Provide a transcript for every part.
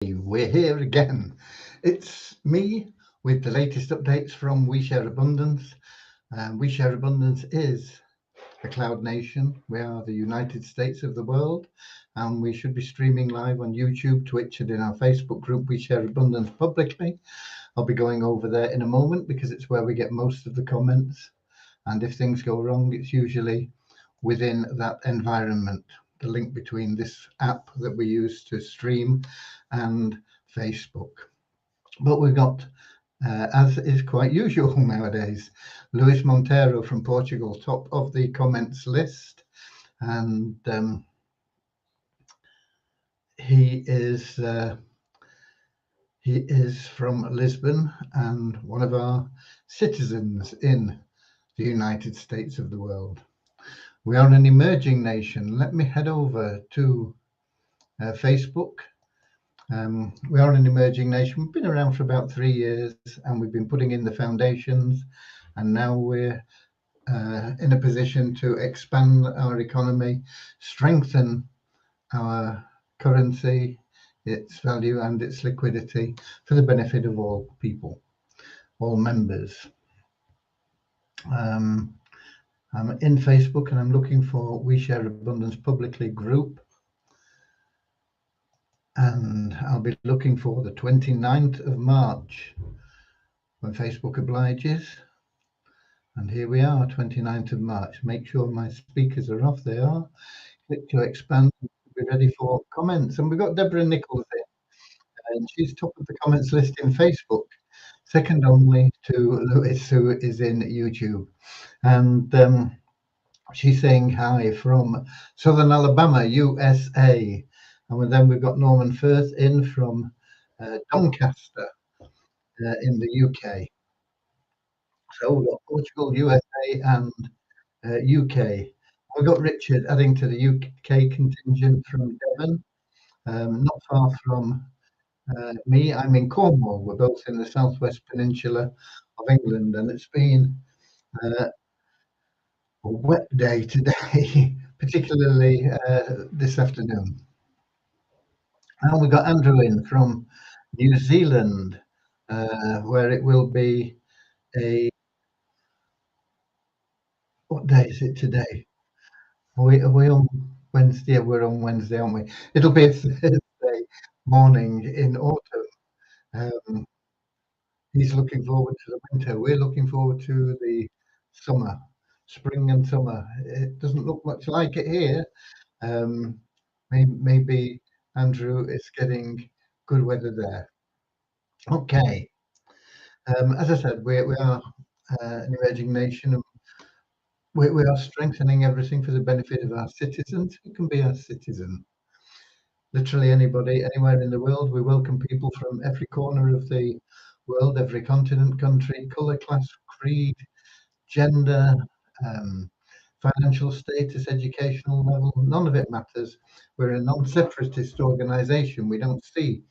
We're here again. It's me with the latest updates from We Share Abundance. We Share Abundance is a cloud nation. We are the United States of the world, and we should be streaming live on YouTube, Twitch, and in our Facebook group, We Share Abundance publicly. I'll be going over there in a moment because it's where we get most of the comments. And if things go wrong, it's usually within that environment. The link between this app that we use to stream and Facebook. But we've got, as is quite usual nowadays, Luis Monteiro from Portugal, top of the comments list. And he is from Lisbon and one of our citizens in the United States of the world. We are an emerging nation. Let me head over to Facebook. We are an emerging nation. We've been around for about 3 years and we've been putting in the foundations, and now we're in a position to expand our economy, strengthen our currency, its value and its liquidity for the benefit of all people, all members. I'm in Facebook and I'm looking for We Share Abundance Publicly group, and I'll be looking for the 29th of March when Facebook obliges. And here we are, 29th of March. Make sure my speakers are off. They are. Click to expand. Be ready for comments. And we've got Deborah Nichols in, and she's top of the comments list in Facebook, second only to Lewis, who is in YouTube. And she's saying hi from Southern Alabama, USA. And then we've got Norman Firth in from Doncaster in the UK. So we've got Portugal, USA, and UK. We've got Richard adding to the UK contingent from Devon, not far from me. I'm in Cornwall. We're both in the southwest peninsula of England, and it's been a wet day today, particularly this afternoon. And we've got Andrew in from New Zealand, where it will be what day is it today? Are we on Wednesday? Yeah, we're on Wednesday, aren't we? It'll be a Thursday morning in autumn. He's looking forward to the winter. We're looking forward to the summer, spring and summer. It doesn't look much like it here. Maybe Andrew is getting good weather there. Okay. As I said, we are an emerging nation. And we are strengthening everything for the benefit of our citizens. Who can be our citizen? Literally anybody, anywhere in the world. We welcome people from every corner of the world, every continent, country, colour, class, creed, gender, financial status, educational level. None of it matters. We're a non-separatist organisation. We don't see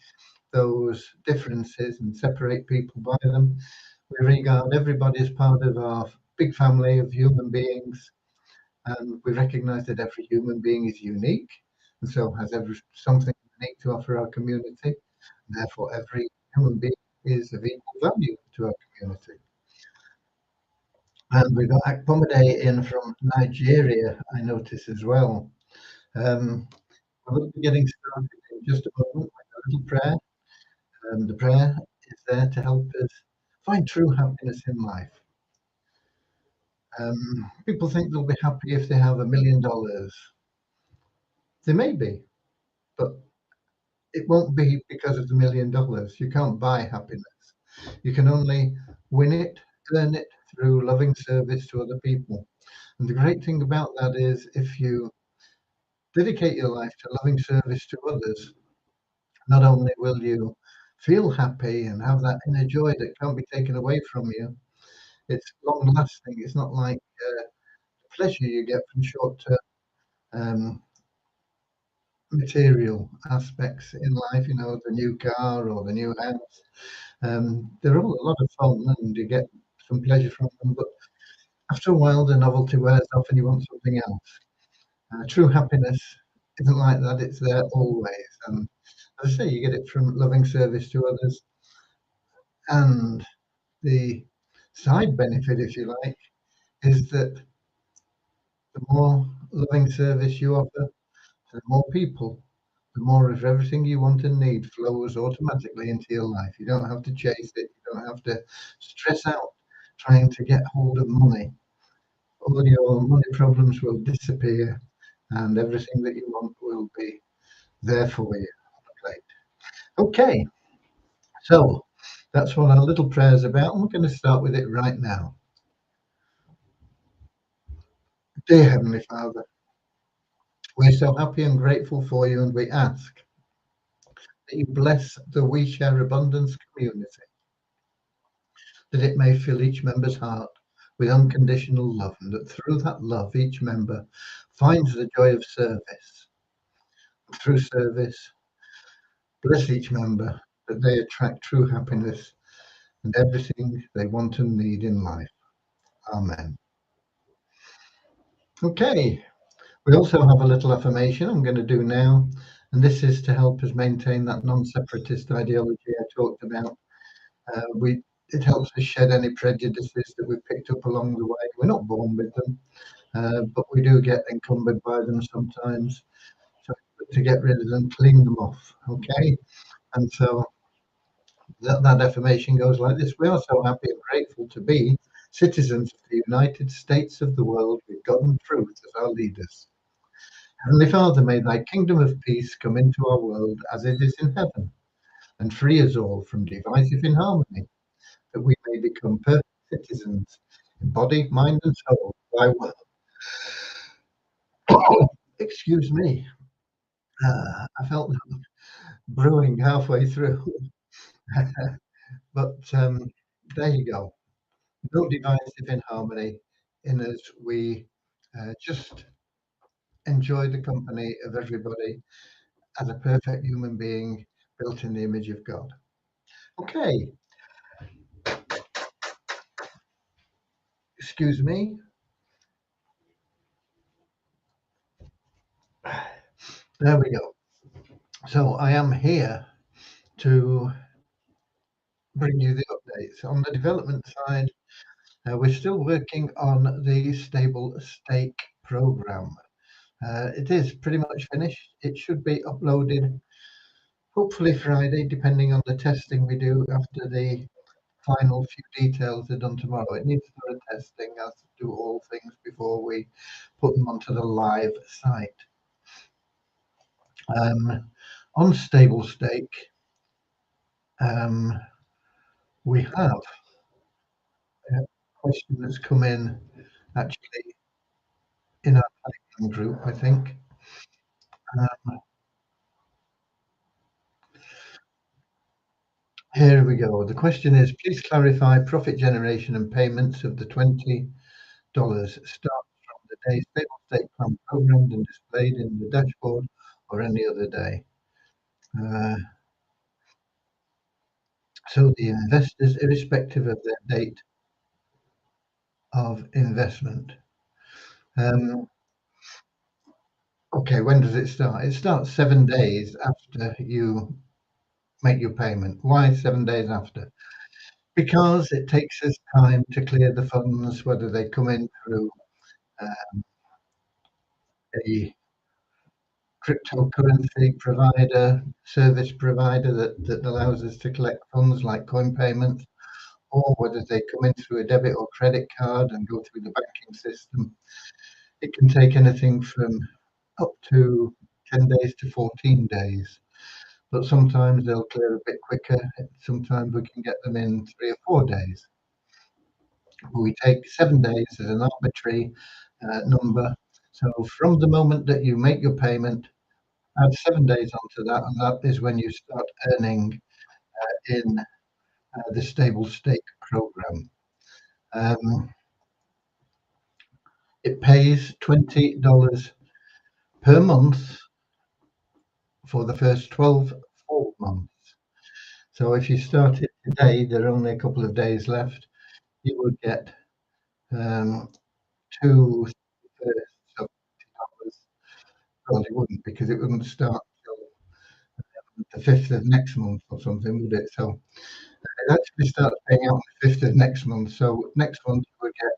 those differences and separate people by them. We regard everybody as part of our big family of human beings, and we recognise that every human being is unique and so has something unique to offer our community. And therefore, every human being is of equal value to our community. And we've got Akpomade in from Nigeria, I notice as well. We'll be getting started in just a moment with a little prayer. The prayer is there to help us find true happiness in life. People think they'll be happy if they have $1 million. They may be, but it won't be because of the $1 million. You can't buy happiness. You can only win it, earn it through loving service to other people. And the great thing about that is if you dedicate your life to loving service to others, not only will you feel happy and have that inner joy that can't be taken away from you, it's long lasting. It's not like the pleasure you get from short term material aspects in life, the new car or the new house. They're all a lot of fun and you get some pleasure from them, but after a while the novelty wears off and you want something else. True happiness isn't like that. It's there always, and As I say, you get it from loving service to others. And the side benefit, if you like, is that the more loving service you offer to the more people, the more of everything you want and need flows automatically into your life. You don't have to chase it. You don't have to stress out trying to get hold of money. All your money problems will disappear and everything that you want will be there for you on the plate. Okay, so that's what our little prayer is about, and we're going to start with it right now. Dear Heavenly Father, we're so happy and grateful for you, and we ask that you bless the We Share Abundance community, that it may fill each member's heart with unconditional love, and that through that love, each member finds the joy of service. Through service, bless each member that they attract true happiness and everything they want and need in life. Amen. Okay, we also have a little affirmation I'm going to do now, and this is to help us maintain that non-separatist ideology I talked about. It helps us shed any prejudices that we've picked up along the way. We're not born with them, but we do get encumbered by them sometimes. So to get rid of them, clean them off, okay? And so that affirmation goes like this: we are so happy and grateful to be citizens of the United States of the world with God and truth as our leaders. Heavenly Father, may thy kingdom of peace come into our world as it is in heaven, and free us all from divisive inharmony, that we may become perfect citizens in body, mind, and soul, thy will. Excuse me. I felt that brewing halfway through. But there you go. No divisive inharmony in us. We just enjoy the company of everybody as a perfect human being built in the image of God. Okay, excuse me. There we go. So I am here to bring you the updates. On the development side, we're still working on the stable stake program. It is pretty much finished. It should be uploaded hopefully Friday, depending on the testing we do after the final few details are done tomorrow. It needs further testing, as do all things, before we put them onto the live site. On stable stake, we have a question that's come in actually in our Telegram group, I think. Here we go. The question is, please clarify profit generation and payments of the $20 start from the day stable stake plan programmed and displayed in the dashboard or any other day. So the investors, irrespective of their date of investment. Okay, when does it start? It starts 7 days after you make your payment. Why 7 days after? Because it takes us time to clear the funds, whether they come in through a cryptocurrency provider, service provider that allows us to collect funds like coin payments, or whether they come in through a debit or credit card and go through the banking system. It can take anything from up to 10 days to 14 days. But sometimes they'll clear a bit quicker. Sometimes we can get them in 3 or 4 days. But we take 7 days as an arbitrary number. So from the moment that you make your payment, add 7 days onto that, and that is when you start earning in the stable stake program. It pays $20 per month for the first 12 full months. So if you start it today, there are only a couple of days left. You would get 2/3 of $20. Well, it wouldn't, because it wouldn't start till the 5th of next month or something, would it? So it actually starts paying out on the 5th of next month. So next month you would get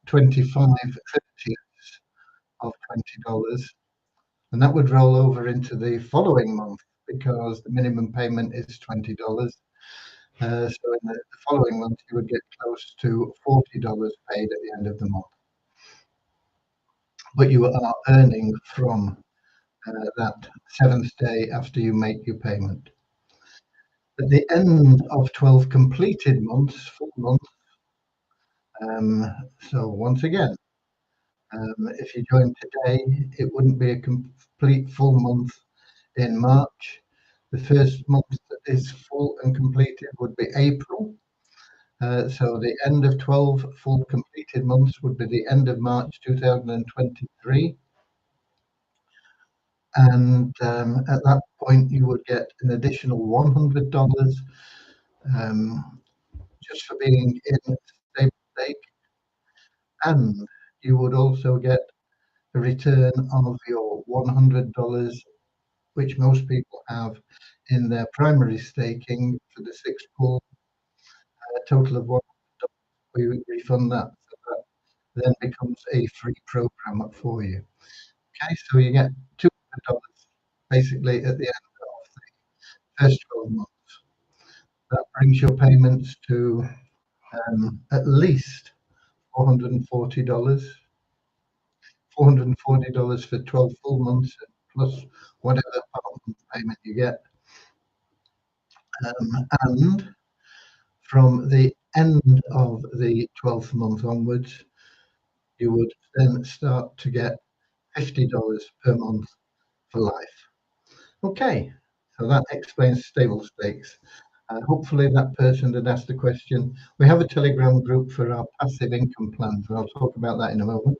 25 30ths of $20, and that would roll over into the following month because the minimum payment is $20. So in the following month, you would get close to $40 paid at the end of the month. But you are earning from that 7th day after you make your payment. At the end of 12 completed months, full months, so once again, if you join today, it wouldn't be a complete full month in March. The first month that is full and completed would be April. So the end of 12 full completed months would be the end of March 2023. And at that point, you would get an additional $100 just for being in stable stake. And you would also get a return of your $100, which most people have in their primary staking for the 6 pool, a total of $100. We refund that. So that then becomes a free program for you. Okay, so you get $200 basically at the end of the first 12 months. That brings your payments to at least $440. $440 for 12 full months plus whatever part payment you get. And from the end of the 12th month onwards, you would then start to get $50 per month for life. Okay, so that explains stable stakes. Hopefully that person that asked the question, we have a Telegram group for our passive income plans, and I'll talk about that in a moment.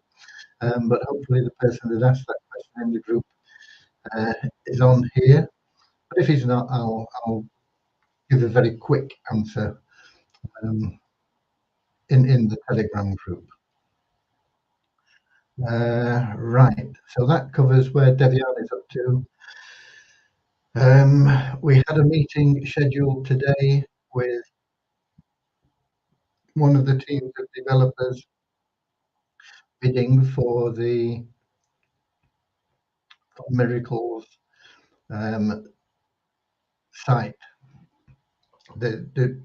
But hopefully the person that asked that question in the group is on here. But if he's not, I'll give a very quick answer in the Telegram group. Right, so that covers where Devian is up to. We had a meeting scheduled today with one of the teams of developers bidding for the Miracles site, the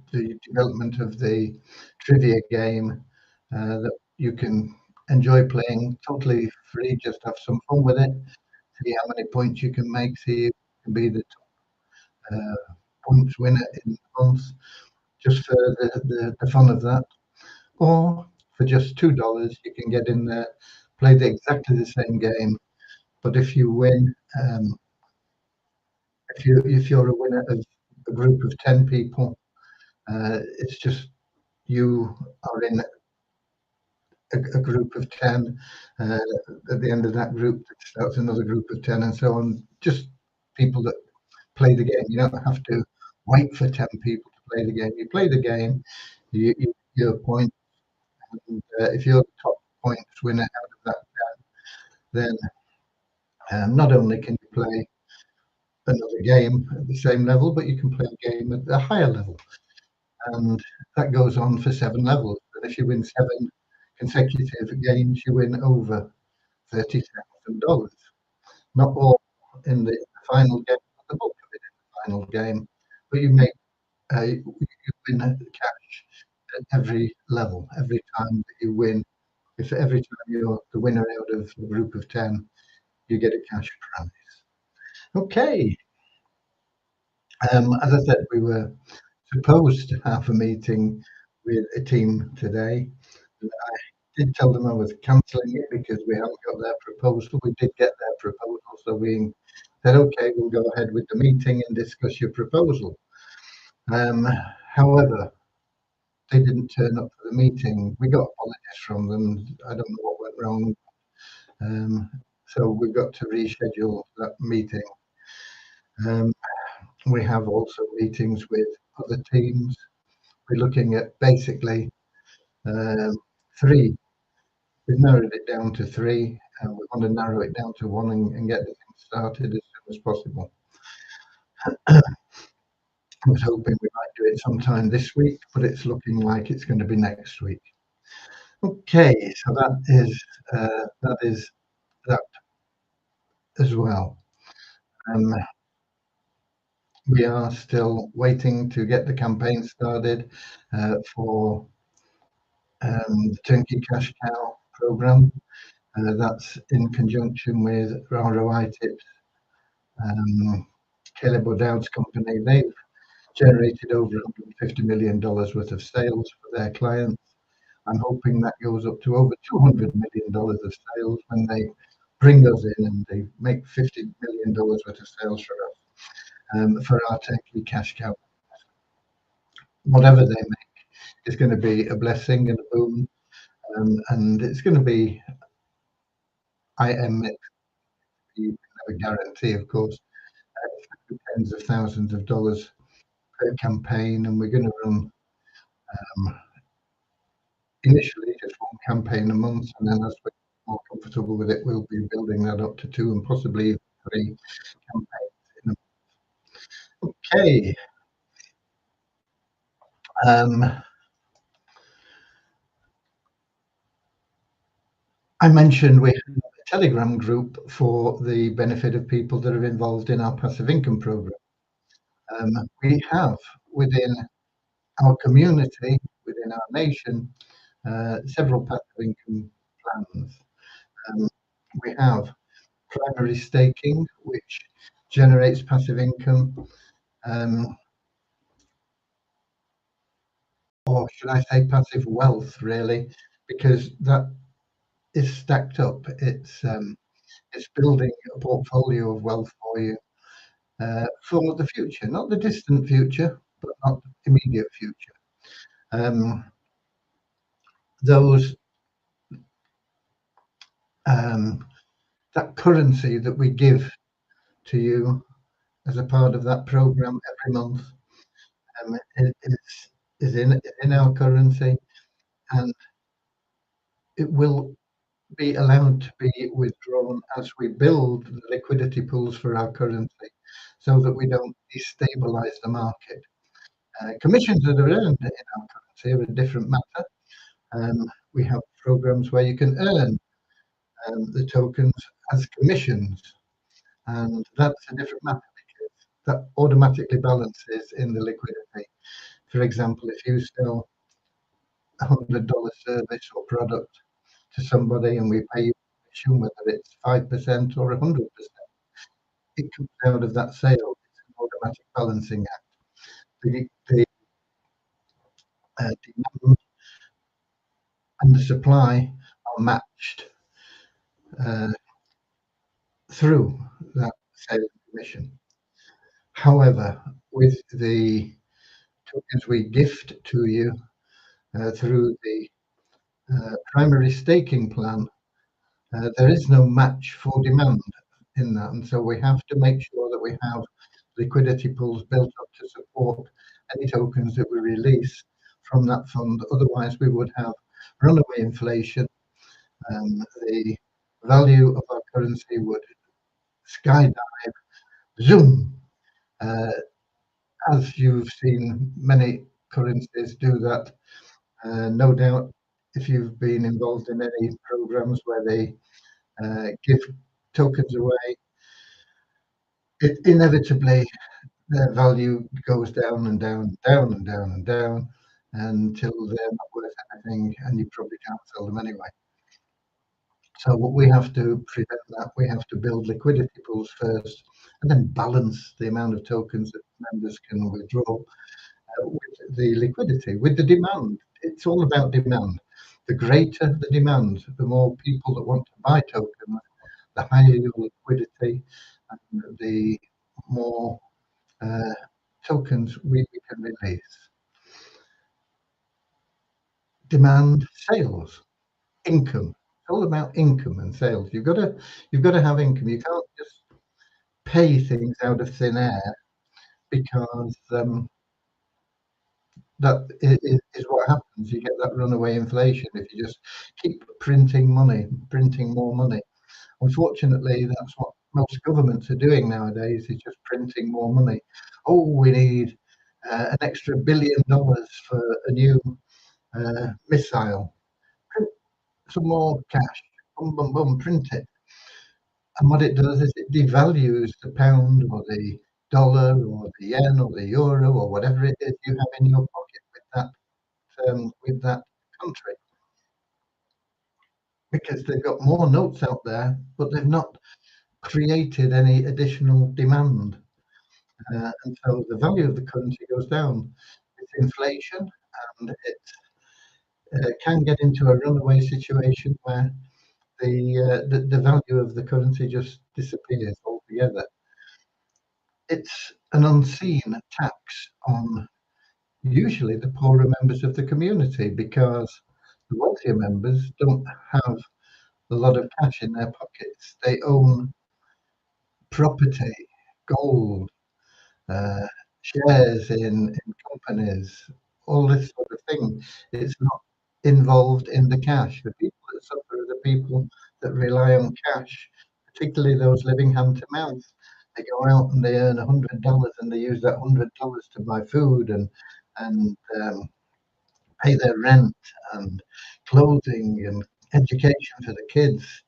development of the trivia game that you can enjoy playing totally free, just have some fun with it, see how many points you can make, see if you can be the top points winner in the month, just for the fun of that. Or for just $2, you can get in there, play exactly the same game, but if you win, if you're a winner of a group of 10 people, it's just you are in a group of 10. At the end of that group, it starts another group of 10, and so on. Just people that play the game. You don't have to wait for 10 people to play the game. You play the game, you get a point, and if you're the top points winner out of that 10, then not only can you play another game at the same level, but you can play a game at a higher level. And that goes on for 7 levels. And if you win 7 consecutive games, you win over $30,000. Not all in the final game, but the bulk of it in the final game. But you win cash at every level, every time that you win. If every time you're the winner out of a group of 10, you get a cash prize. Okay. As I said, we were supposed to have a meeting with a team today. I did tell them I was cancelling it because we haven't got their proposal. We did get their proposal, so we said, okay, we'll go ahead with the meeting and discuss your proposal. However, they didn't turn up for the meeting. We got apologies from them. I don't know what went wrong. So we've got to reschedule that meeting. We have also meetings with other teams. We're looking at basically 3. We've narrowed it down to 3, and we want to narrow it down to 1 and get the thing started as soon as possible. I was hoping we might do it sometime this week, but it's looking like it's going to be next week. Okay, so that is that as well. We are still waiting to get the campaign started for the Turnkey Cash Cow program. That's in conjunction with ROI Tips, Caleb O'Dowd's company. They've generated over $150 million worth of sales for their clients. I'm hoping that goes up to over $200 million of sales when they bring us in and they make $50 million worth of sales for us, for our Turnkey Cash Cow. Whatever they make is going to be a blessing and a boom, and it's going to be, I am you have a guarantee, of course, tens of thousands of dollars per campaign, and we're going to run initially just one campaign a month, and then as we're more comfortable with it, we'll be building that up to 2 and possibly 3 campaigns in a month. Okay. I mentioned we have a Telegram group for the benefit of people that are involved in our passive income program. We have within our community, within our nation, several passive income plans. We have primary staking, which generates passive income, or should I say passive wealth, really, because that is stacked up. It's building a portfolio of wealth for you for the future, not the distant future, but not the immediate future. Those that currency that we give to you as a part of that program every month is in our currency, and it will be allowed to be withdrawn as we build the liquidity pools for our currency, so that we don't destabilize the market. Commissions that are earned in our currency are a different matter. We have programs where you can earn the tokens as commissions, and that's a different matter because that automatically balances in the liquidity. For example, if you sell $100 service or product to somebody and we pay you commission, whether it's 5% or 100%, it comes out of that sale. It's an automatic balancing act. The demand and the supply are matched through that sale commission. However, with the tokens we gift to you through the primary staking plan, there is no match for demand in that, and so we have to make sure that we have liquidity pools built up to support any tokens that we release from that fund. Otherwise, we would have runaway inflation. The value of our currency would skydive, zoom, as you've seen many currencies do that. No doubt, if you've been involved in any programs where they give tokens away, it inevitably their value goes down and down and down and down and down until they're not worth anything, and you probably can't sell them anyway. So what we have to prevent that, we have to build liquidity pools first, and then balance the amount of tokens that members can withdraw with the liquidity, with the demand. It's all about demand. The greater the demand, the more people that want to buy tokens, the higher your liquidity, and the more tokens we can release. Demand, sales, income. It's all about income and sales. You've got to have income. You can't just pay things out of thin air, because that is what happens. You get that runaway inflation if you just keep printing money, printing more money. Unfortunately, that's what most governments are doing nowadays is just printing more money. Oh, we need an extra $1 billion for a new missile. Print some more cash. Boom, boom, boom, print it. And what it does is it devalues the pound or the dollar or the yen or the euro or whatever it is you have in your pocket with that country, because they've got more notes out there, but they've not created any additional demand, and so the value of the currency goes down. It's inflation, and it can get into a runaway situation where the value of the currency just disappears altogether. It's an unseen tax on usually the poorer members of the community, because the wealthier members don't have a lot of cash in their pockets. They own property, gold, uh, shares in companies, all this sort of thing. It's not involved in the cash. The people that suffer are the people that rely on cash, particularly those living hand to mouth. They go out and they earn $100 and they use that $100 to buy food and pay their rent and clothing and education for the kids.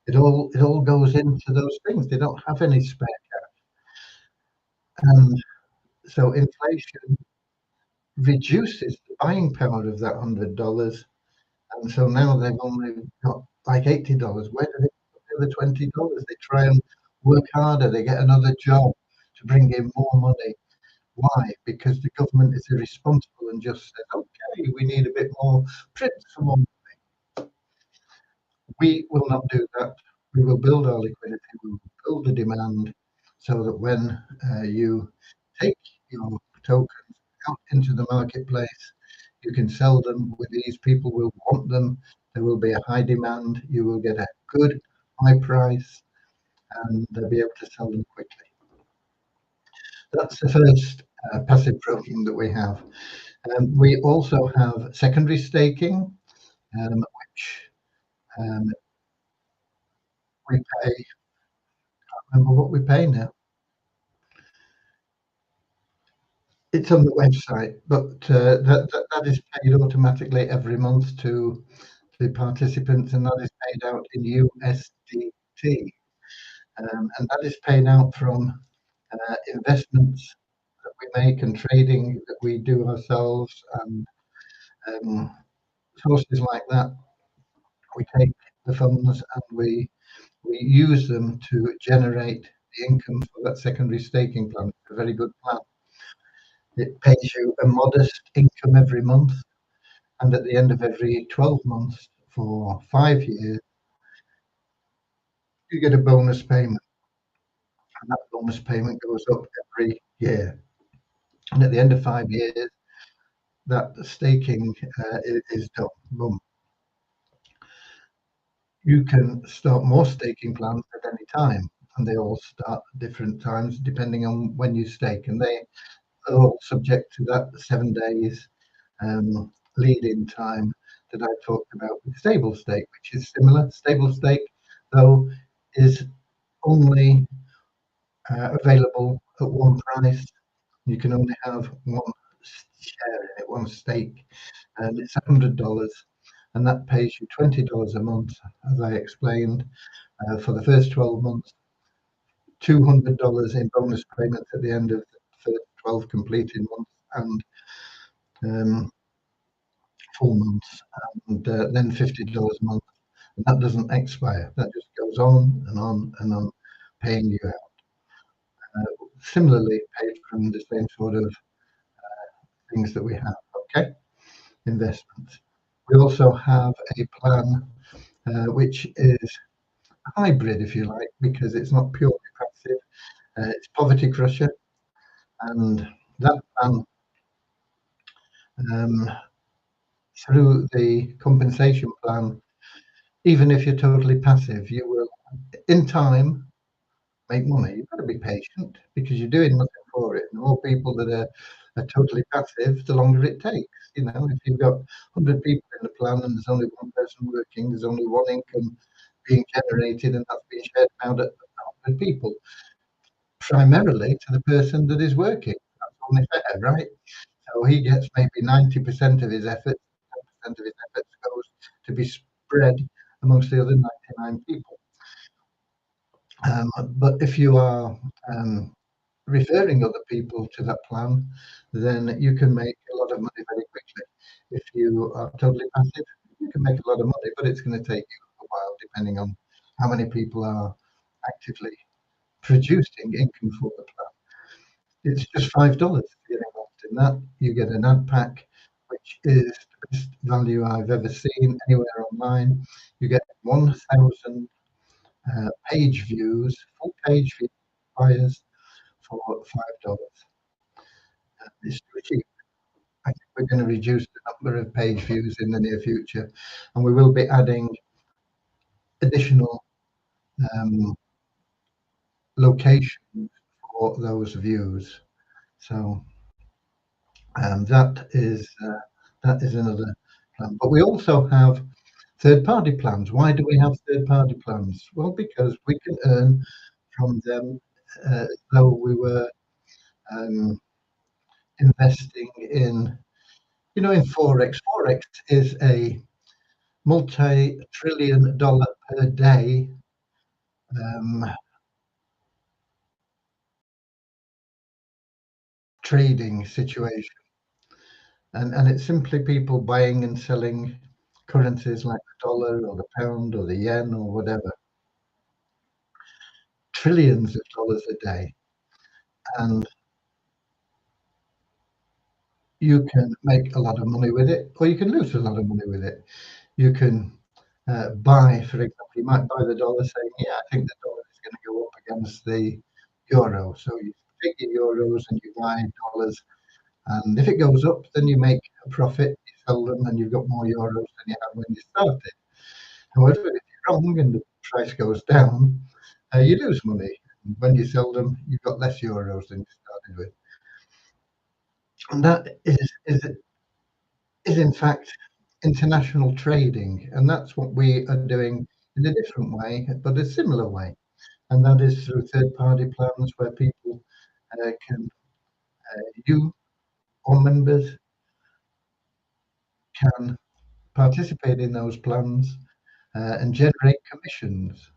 It all goes into those things. They don't have any spare cash, and so inflation reduces the buying power of that $100, and so now they've only got like $80. Where do they put the other $20? They try and work harder. They get another job to bring in more money. Why? Because the government is irresponsible and just says, "Okay, we need a bit more, print some more." We will not do that. We will build our liquidity. We will build the demand so that when you take your tokens out into the marketplace, you can sell them with ease. People will want them. There will be a high demand. You will get a good high price, and they'll be able to sell them quickly. That's the first passive program that we have. We also have secondary staking, which um, we pay. Remember what we pay now? It's on the website, but that is paid automatically every month to the participants, and that is paid out in USDT. And that is paid out from investments that we make and trading that we do ourselves, and sources like that. We take the funds and we use them to generate the income for that secondary staking plan. It's a very good plan. It pays you a modest income every month, and at the end of every 12 months for 5 years, you get a bonus payment, and that bonus payment goes up every year. And at the end of 5 years, that staking is done. Boom. You can start more staking plans at any time, and they all start at different times depending on when you stake, and they are all subject to that 7 days lead-in time that I talked about with stable stake, which is similar. Stable stake, though, is only available at one price. You can only have one share in it, one stake, and it's $100, and that pays you $20 a month, as I explained, for the first 12 months, $200 in bonus payments at the end of the first 12 completed months, and um, full months, and then $50 a month. And that doesn't expire. That just goes on and on and on, paying you out. Similarly, paid from the same sort of things that we have. Okay, investments. We also have a plan which is a hybrid, if you like, because it's not purely passive. It's Poverty Crusher, and that plan, um, through the compensation plan, even if you're totally passive, you will, in time, make money. You've got to be patient because you're doing nothing for it. The more people that are totally passive, the longer it takes. You know, if you've got 100 people in the plan and there's only one person working, there's only one income being generated, and that's being shared out 500 people, primarily to the person that is working. That's only fair, right? So he gets maybe 90% of his efforts, 10% of his efforts goes to be spread amongst the other 99 people. But if you are referring other people to that plan, then you can make a lot of money very quickly. If you are totally passive, you can make a lot of money, but it's going to take you a while, depending on how many people are actively producing income for the plan. It's just $5 to get involved in that. You get an ad pack, which is the best value I've ever seen anywhere online. You get 1,000 page views, full page views, buyers for $5. It's too cheap. I think we're going to reduce the number of page views in the near future, and we will be adding additional um, locations for those views. So that is another plan. But we also have third-party plans. Why do we have third-party plans? Well, because we can earn from them though we were um, investing in, in Forex. Forex is a multi-trillion dollar per day um, trading situation. And it's simply people buying and selling currencies like the dollar or the pound or the yen or whatever. Trillions of dollars a day. And you can make a lot of money with it, or you can lose a lot of money with it. You can buy, for example, you might buy the dollar saying, yeah, I think the dollar is going to go up against the euro. So you take your euros and you buy dollars. And if it goes up, then you make a profit, you sell them, and you've got more euros than you had when you started. However, if you're wrong and the price goes down, you lose money. When you sell them, you've got less euros than you started with. And that is in fact international trading, and that's what we are doing in a different way, but a similar way, and that is through third-party plans where people can you or members can participate in those plans and generate commissions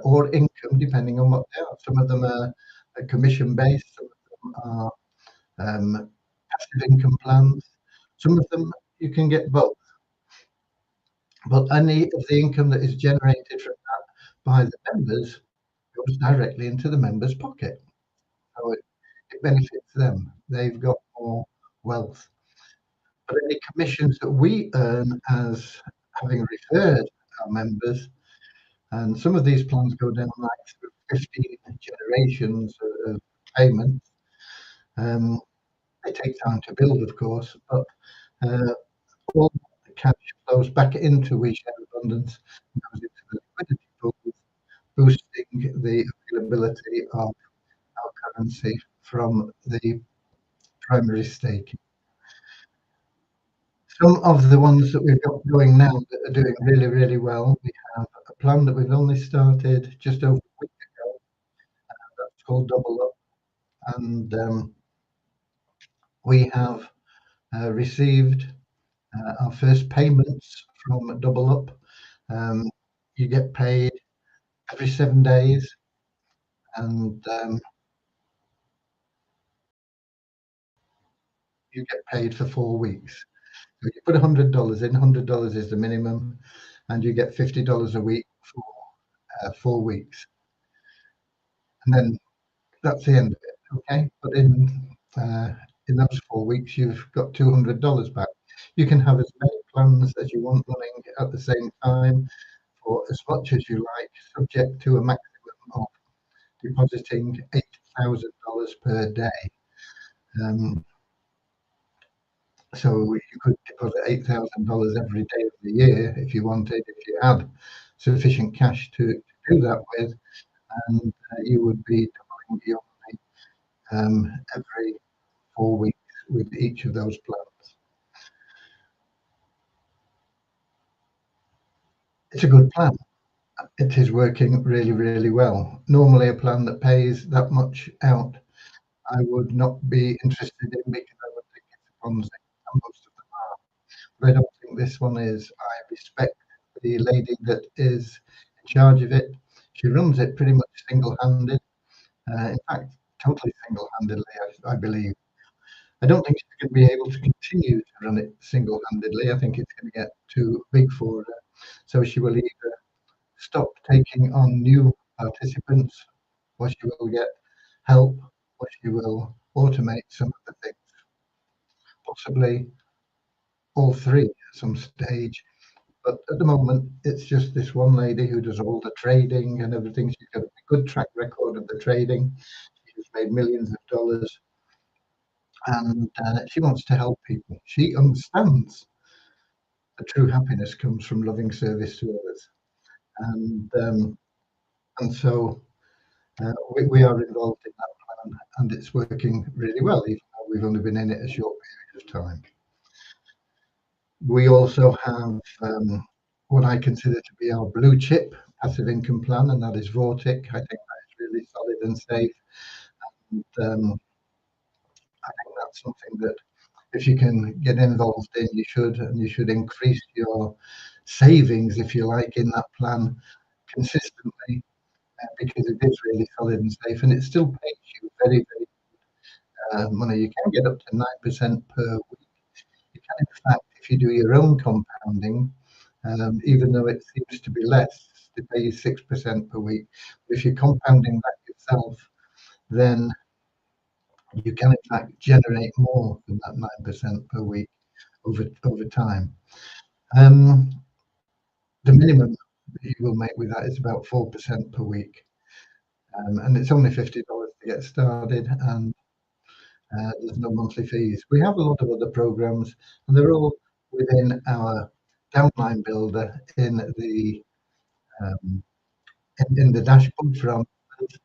or income depending on what they are. Some of them are commission based, some of them are passive income plans, some of them you can get both. But any of the income that is generated from that by the members goes directly into the members' pocket. So it benefits them. They've got more wealth. But any commissions that we earn as having referred our members, and some of these plans go down like through 15 generations of payments. They take time to build, of course, but all the cash flows back into We Share Abundance and goes into the liquidity pools, boosting the availability of our currency from the primary stake. Some of the ones that we've got going now that are doing really, really well, we have a plan that we've only started just over a week ago. That's called Double Up, and we have received our first payments from Double Up. You get paid every 7 days, and you get paid for 4 weeks. So you put $100 in, $100 is the minimum, and you get $50 a week for 4 weeks. And then that's the end of it, okay? But in those 4 weeks, you've got $200 back. You can have as many plans as you want running at the same time for as much as you like, subject to a maximum of depositing $8,000 per day. So you could deposit $8,000 every day of the year if you wanted, if you had sufficient cash to do that with, and you would be doubling your money every 4 weeks with each of those plans. It's a good plan. it is working really, really well. Normally, a plan that pays that much out, I would not be interested in because I would think it's a Ponzi, and most of them are. But I don't think this one is. I respect the lady that is in charge of it. She runs it pretty much single-handed. In fact, totally single-handedly, I believe. I don't think she's going to be able to continue to run it single-handedly. I think it's going to get too big for her. So she will either stop taking on new participants, or she will get help, or she will automate some of the things, possibly all three at some stage. But at the moment, it's just this one lady who does all the trading and everything. She's got a good track record of the trading. She's made millions of dollars, and she wants to help people. She understands that true happiness comes from loving service to others, and so we are involved in that plan, and it's working really well, even though we've only been in it a short period of time. We also have what I consider to be our blue chip passive income plan, and that is Vortic. I think that is really solid and safe. And I think that's something that if you can get involved in, you should, and you should increase your savings, if you like, in that plan consistently because it is really solid and safe, and it still pays you very, very money. You can get up to 9% per week. You can, in fact, if you do your own compounding, even though it seems to be less, they pay you 6% per week. But if you're compounding that yourself, then you can, in fact, generate more than that 9% per week over time. The minimum that you will make with that is about 4% per week. And it's only $50 to get started, and there's no monthly fees. We have a lot of other programs, and they're all within our downline builder in the um, dashboard for our members.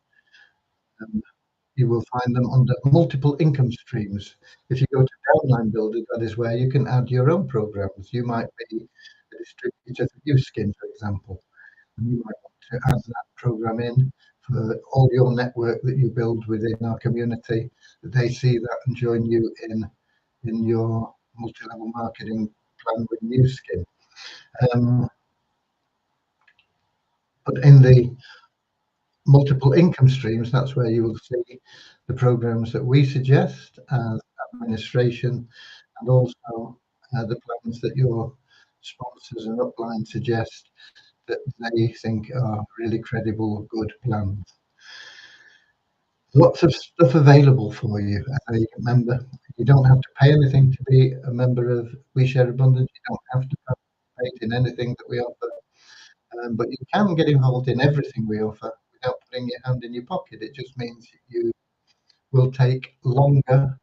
You will find them under multiple income streams. If you go to downline builder, that is where you can add your own programs. You might be a distributor for Newskin, for example, and you might want to add that program in for all your network that you build within our community, that they see that and join you in your multi-level marketing plan with Newskin. But in the multiple income streams, that's where you will see the programs that we suggest as administration, and also the plans that your sponsors and upline suggest that they think are really credible, good plans. Lots of stuff available for you as a member. You don't have to pay anything to be a member of We Share Abundance. You don't have to participate in anything that we offer, but you can get involved in everything we offer without putting your hand in your pocket. It just means you will take longer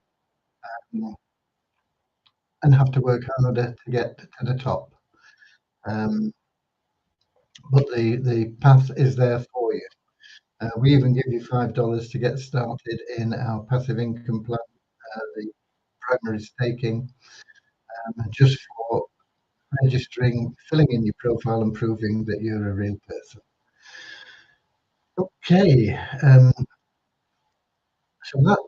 and have to work harder to get to the top. But the path is there for you. We even give you $5 to get started in our passive income plan, the primary staking, just for registering, filling in your profile and proving that you're a real person. Okay, so that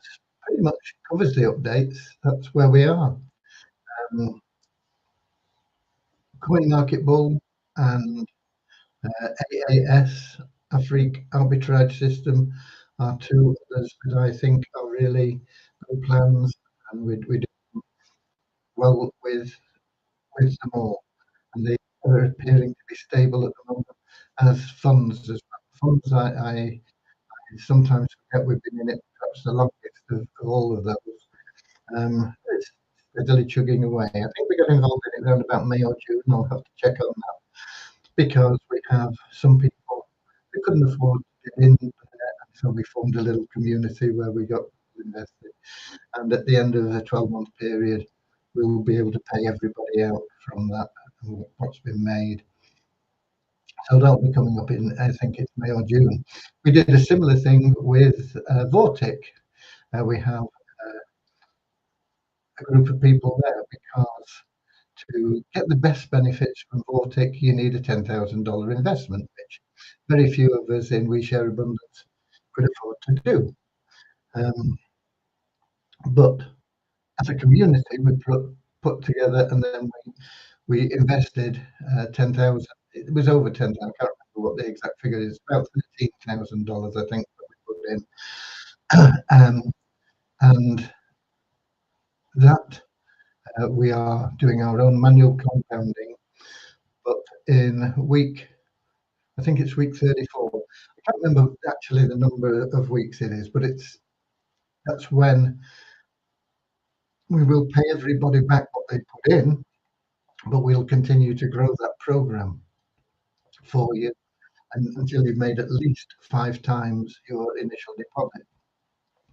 pretty much covers the updates. That's where we are. CoinMarketBull and AAS, Afrique Arbitrage System, are two others that I think are really good plans, and we do well with them all. And they are appearing to be stable at the moment as funds as well. Funds, I sometimes forget we've been in it perhaps the longest of all of those. It's steadily chugging away. I think we got involved in it around about May or June. I'll have to check on that because we have some people who couldn't afford to get in there, and so we formed a little community where we got invested. And at the end of the 12-month period, we will be able to pay everybody out from that what's been made. So that'll be coming up in, I think it's May or June. We did a similar thing with Vortic. We have a group of people there because to get the best benefits from Vortic, you need a $10,000 investment pitch. very few of us in We Share Abundance could afford to do. Um, but as a community, we put together, and then we invested 10,000. It was over 10,000. I can't remember what the exact figure is. About $13,000, I think, that we put in. And that we are doing our own manual compounding, but in I think it's week 34. I can't remember actually the number of weeks it is, but that's when we will pay everybody back what they put in, but we'll continue to grow that program for you until you've made at least 5 times your initial deposit.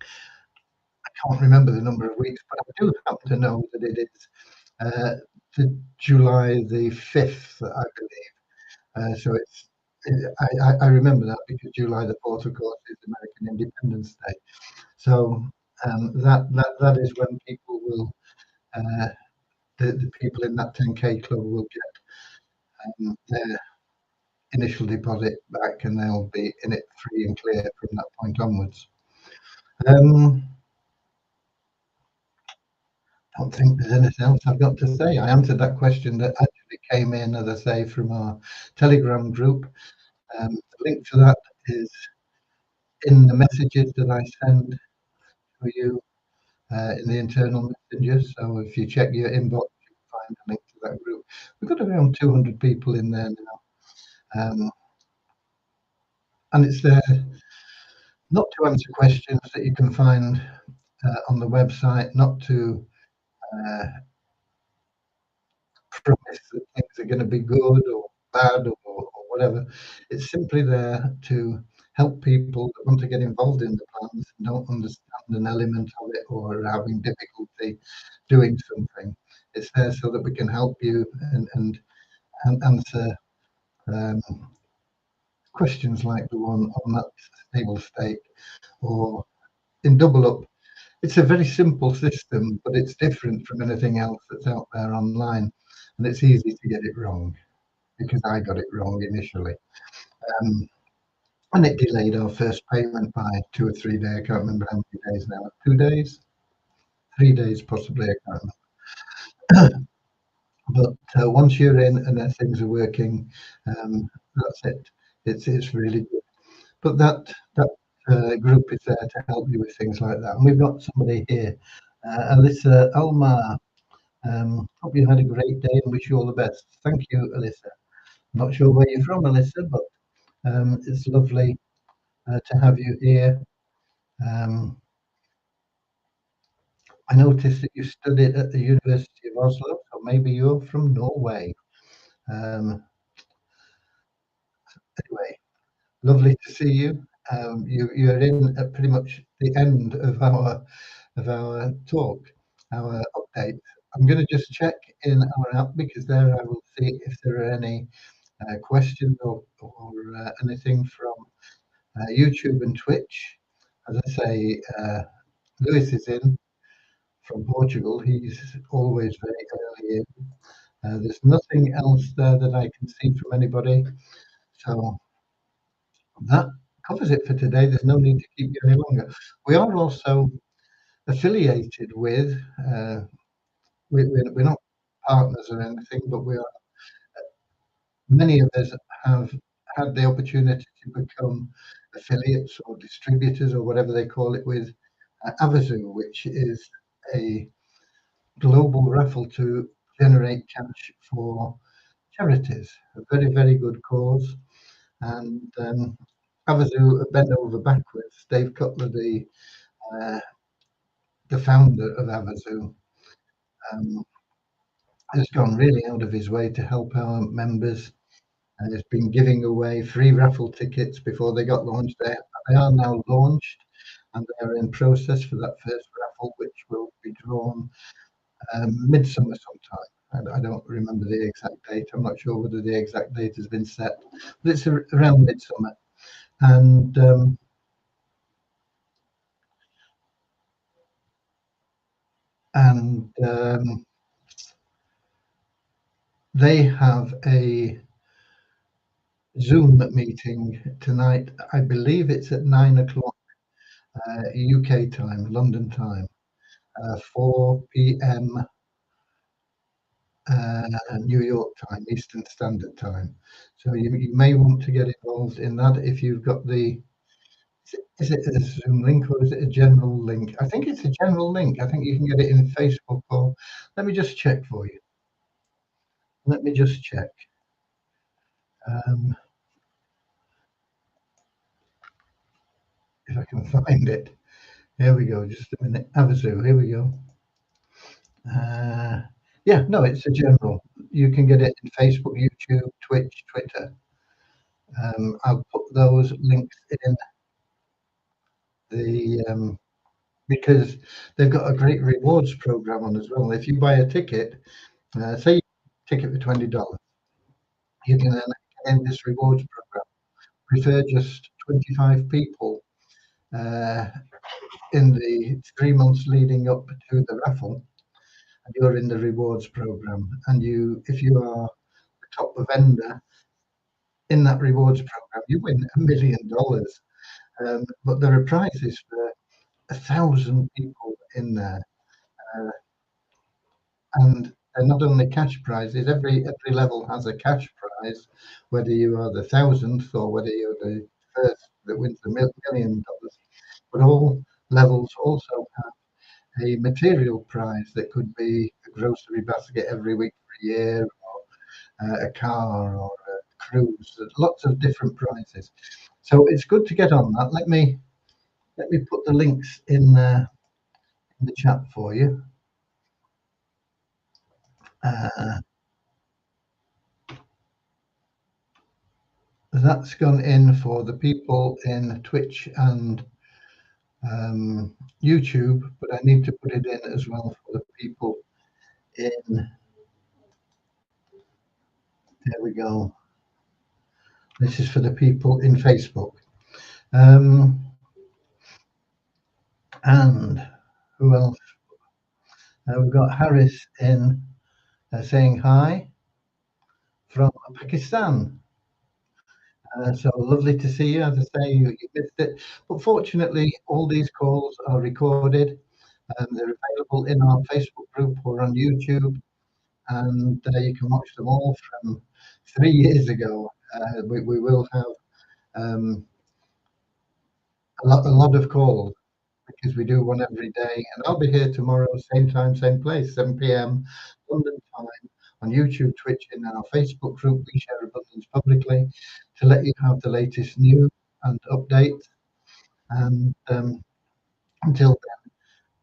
I can't remember the number of weeks, but I do happen to know that it is to July the 5th, I believe. So I remember that because July the 4th, of course, is American Independence Day. So that is when people will, the people in that 10K club will get their initial deposit back, and they'll be in it free and clear from that point onwards. I don't think there's anything else I've got to say. I answered that question that actually came in, as I say, from our Telegram group. The link to that is in the messages that I send to you in the internal messenger. So if you check your inbox, you can find a link to that group. We've got around 200 people in there now. And it's there not to answer questions that you can find on the website, not to promise that things are going to be good or bad or whatever. It's simply there to help people that want to get involved in the plans and don't understand an element of it or are having difficulty doing something. It's there so that we can help you and answer questions like the one on that stable state or in Double Up. It's a very simple system, but it's different from anything else that's out there online, and it's easy to get it wrong because I got it wrong initially. And it delayed our first payment by 2 or 3 days. I can't remember how many days now. 2 days? 3 days possibly, I can't remember. But once you're in and then things are working, that's it. It's really good. But that group is there to help you with things like that. And we've got somebody here, Alyssa Almar. Hope you had a great day and wish you all the best. Thank you, Alyssa. Not sure where you're from, Alyssa, but it's lovely to have you here. I noticed that you studied at the University of Oslo, so maybe you're from Norway. Anyway, lovely to see you. You're in at pretty much the end of our talk, our update. I'm going to just check in our app because there I will see if there are any questions or anything from YouTube and Twitch. As I say, Lewis is in from Portugal. He's always very early in. There's nothing else there that I can see from anybody. So that covers it for today. There's no need to keep you any longer. We are also affiliated with, we're not partners or anything, but many of us have had the opportunity to become affiliates or distributors or whatever they call it with Avazu, which is a global raffle to generate cash for charities. A very, very good cause. And Avazu bent over backwards. Dave Cutler, the founder of Avazu, has gone really out of his way to help our members and has been giving away free raffle tickets before they got launched. They are now launched and they're in process for that first raffle, which will be drawn midsummer sometime. I don't remember the exact date. I'm not sure whether the exact date has been set, but it's around midsummer. And they have Zoom meeting tonight. I believe it's at 9 o'clock UK time, London time, 4 p.m. New York time, Eastern Standard Time. So you may want to get involved in that if you've got the. Is it a Zoom link or is it a general link? I think it's a general link. I think you can get it in Facebook or. Let me just check for you. Let me just check. Um, if I can find it. Here we go. Just a minute. Avazu. Here we go. Yeah, no, it's a general. You can get it in Facebook, YouTube, Twitch, Twitter. I'll put those links in the because they've got a great rewards program on as well. If you buy a ticket, say you ticket for $20, you can then get in this rewards program. Refer just 25 people uh, in the 3 months leading up to the raffle, and you're in the rewards program. And if you are the top vendor in that rewards program, you win $1 million. But there are prizes for 1,000 people in there, uh, and they're not only cash prizes. Every level has a cash prize, whether you are the thousandth or whether you're the first that wins $1 million. But all levels also have a material prize that could be a grocery basket every week for a year, or a car, or a cruise. There's lots of different prizes. So it's good to get on that. Let me put the links in the chat for you. That's gone in for the people in Twitch and YouTube, but I need to put it in as well for the people in. There we go. This is for the people in Facebook. And who else? We've got Harris in saying hi from Pakistan. So lovely to see you. As I say, you missed it. But fortunately, all these calls are recorded and they're available in our Facebook group or on YouTube. And you can watch them all from 3 years ago. We will have a lot of calls because we do one every day. And I'll be here tomorrow, same time, same place, 7 p.m. London time, on YouTube, Twitch, and our Facebook group. We share abundance publicly to let you have the latest news and updates. And until then,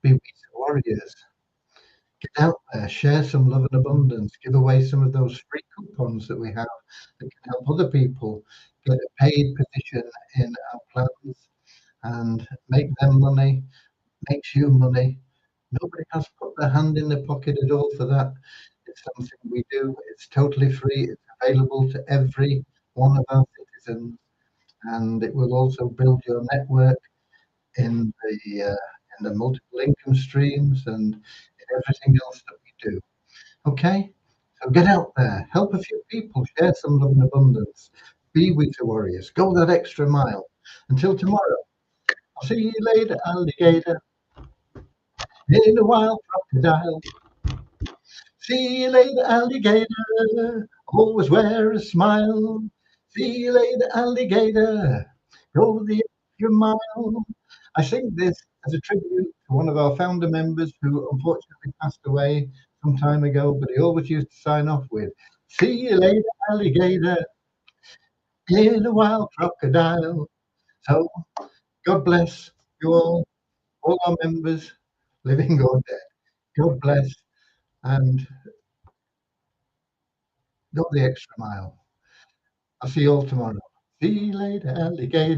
be Weeds Warriors. Get out there, share some love and abundance, give away some of those free coupons that we have that can help other people get a paid position in our plans and make them money, makes you money. Nobody has put their hand in their pocket at all for that. It's something we do. It's totally free. It's available to every one of our citizens, and it will also build your network in the multiple income streams and in everything else that we do. Okay, so get out there, help a few people, share some love and abundance. Be with the warriors. Go that extra mile. Until tomorrow. I'll see you later, alligator. In a wild crocodile. See you later, alligator. Always wear a smile. See you later, alligator. Go the extra mile. I sing this as a tribute to one of our founder members who unfortunately passed away some time ago, but he always used to sign off with, "See you later, alligator, in a wild crocodile." So, God bless you all our members, living or dead. God bless, and go the extra mile. I'll see you all tomorrow. See you later, alligator.